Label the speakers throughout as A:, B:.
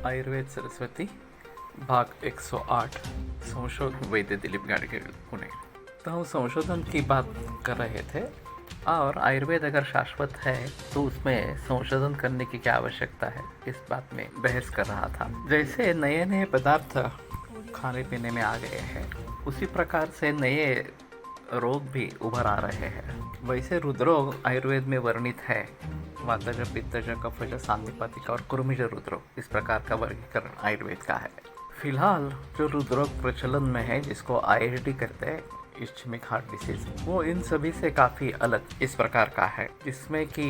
A: आयुर्वेद सरस्वती भाग 108 संशोधन वैद्य दिलीप गाडगीळ पुणे। तो हम संशोधन की बात कर रहे थे और आयुर्वेद अगर शाश्वत है तो उसमें संशोधन करने की क्या आवश्यकता है, इस बात में बहस कर रहा था। जैसे नए नए पदार्थ खाने पीने में आ गए हैं, उसी प्रकार से नए रोग भी उभर आ रहे हैं। वैसे हृदरोग आयुर्वेद में वर्णित है, वातज, पित्तज, कफज, सांधिपातिक और कुर्मिज हृदरोग, इस प्रकार का वर्गीकरण आयुर्वेद का है। फिलहाल जो हृदरोग प्रचलन में है, जिसको IHD कहते हैं, इस्चेमिक हार्ट डिसीज, वो इन सभी से काफ़ी अलग इस प्रकार का है, जिसमें कि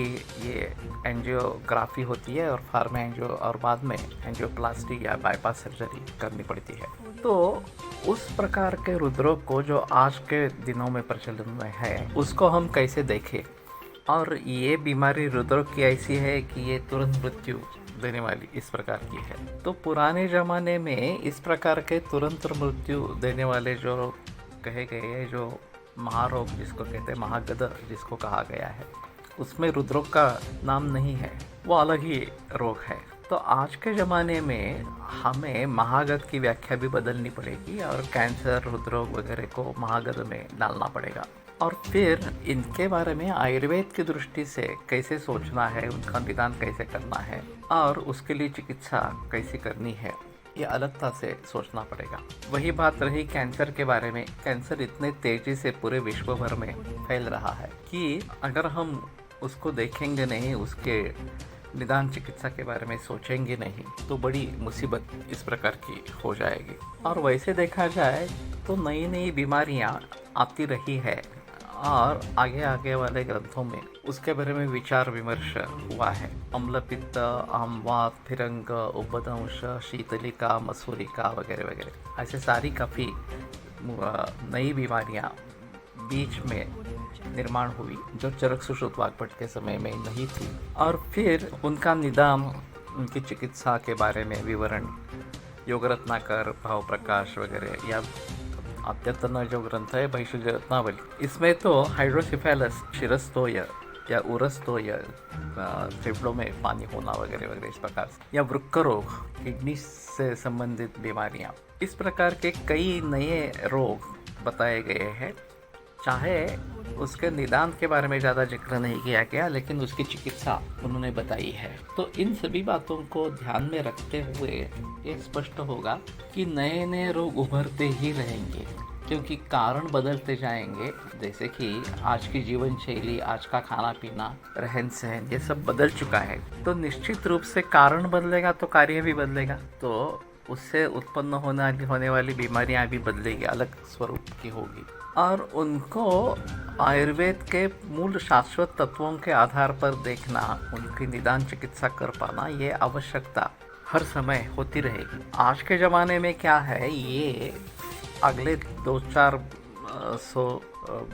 A: ये एंजियोग्राफी होती है और फार्मा एंजियो और बाद में एंजियोप्लास्टी या बाईपास सर्जरी करनी पड़ती है। तो उस प्रकार के हृदरोग को जो आज के दिनों में प्रचलन में है, उसको हम कैसे देखें। और ये बीमारी हृदरोग की ऐसी है कि ये तुरंत मृत्यु देने वाली इस प्रकार की है। तो पुराने ज़माने में इस प्रकार के तुरंत मृत्यु देने वाले जो कहे गए हैं, जो महारोग जिसको कहते हैं, महागद जिसको कहा गया है, उसमें हृदरोग का नाम नहीं है, वो अलग ही रोग है। तो आज के ज़माने में हमें महागद की व्याख्या भी बदलनी पड़ेगी और कैंसर, हृदरोग वगैरह को महागद में डालना पड़ेगा। और फिर इनके बारे में आयुर्वेद की दृष्टि से कैसे सोचना है, उनका निदान कैसे करना है और उसके लिए चिकित्सा कैसे करनी है, ये अलगता से सोचना पड़ेगा। वही बात रही कैंसर के बारे में। कैंसर इतने तेजी से पूरे विश्व भर में फैल रहा है कि अगर हम उसको देखेंगे नहीं, उसके निदान चिकित्सा के बारे में सोचेंगे नहीं, तो बड़ी मुसीबत इस प्रकार की हो जाएगी। और वैसे देखा जाए तो नई नई बीमारियां आती रही है और आगे आगे वाले ग्रंथों में उसके बारे में विचार विमर्श हुआ है। अम्ल, पित्त, आमवात, फिरंग, उपदंश, शीतलिका, मसूरिका वगैरह वगैरह, ऐसे सारी काफ़ी नई बीमारियां बीच में निर्माण हुई, जो चरक सुश्रुत वाग्भट के समय में नहीं थी। और फिर उनका निदान, उनकी चिकित्सा के बारे में विवरण योगरत्नाकर, भाव प्रकाश वगैरह, या अद्यतन जो ग्रंथ है भैषज रत्नावली, इसमें तो हाइड्रोसिफेलस, शिरस्तोय या उरस्तोय, फेफड़ों में पानी होना वगैरह वगैरह इस प्रकार से, या वृक्क रोग, किडनी से संबंधित बीमारियां, इस प्रकार के कई नए रोग बताए गए हैं। चाहे उसके निदान के बारे में ज़्यादा जिक्र नहीं किया गया, लेकिन उसकी चिकित्सा उन्होंने बताई है। तो इन सभी बातों को ध्यान में रखते हुए ये स्पष्ट होगा कि नए नए रोग उभरते ही रहेंगे, क्योंकि कारण बदलते जाएंगे। जैसे कि आज की जीवन शैली, आज का खाना पीना, रहन सहन, ये सब बदल चुका है। तो निश्चित रूप से कारण बदलेगा तो कार्य भी बदलेगा, तो उससे उत्पन्न होने वाली बीमारियां भी बदलेगी, अलग स्वरूप की होगी। और उनको आयुर्वेद के मूल शाश्वत तत्वों के आधार पर देखना, उनकी निदान चिकित्सा कर पाना, ये आवश्यकता हर समय होती रहेगी। आज के ज़माने में क्या है, ये अगले 2-400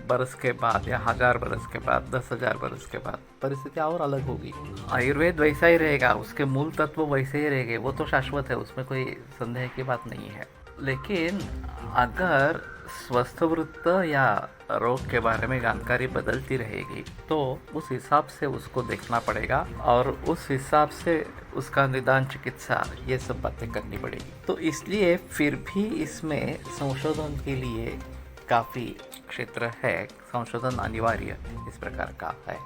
A: बरस के बाद या 1000 बरस के बाद, 10,000 बरस के बाद परिस्थिति और अलग होगी। आयुर्वेद वैसा ही रहेगा, उसके मूल तत्व वैसे ही रहेंगे, वो तो शाश्वत है, उसमें कोई संदेह की बात नहीं है। लेकिन अगर स्वस्थ वृत्त या रोग के बारे में जानकारी बदलती रहेगी, तो उस हिसाब से उसको देखना पड़ेगा और उस हिसाब से उसका निदान चिकित्सा, ये सब बातें करनी पड़ेगी। तो इसलिए फिर भी इसमें संशोधन के लिए काफ़ी क्षेत्र है, संशोधन अनिवार्य इस प्रकार का है।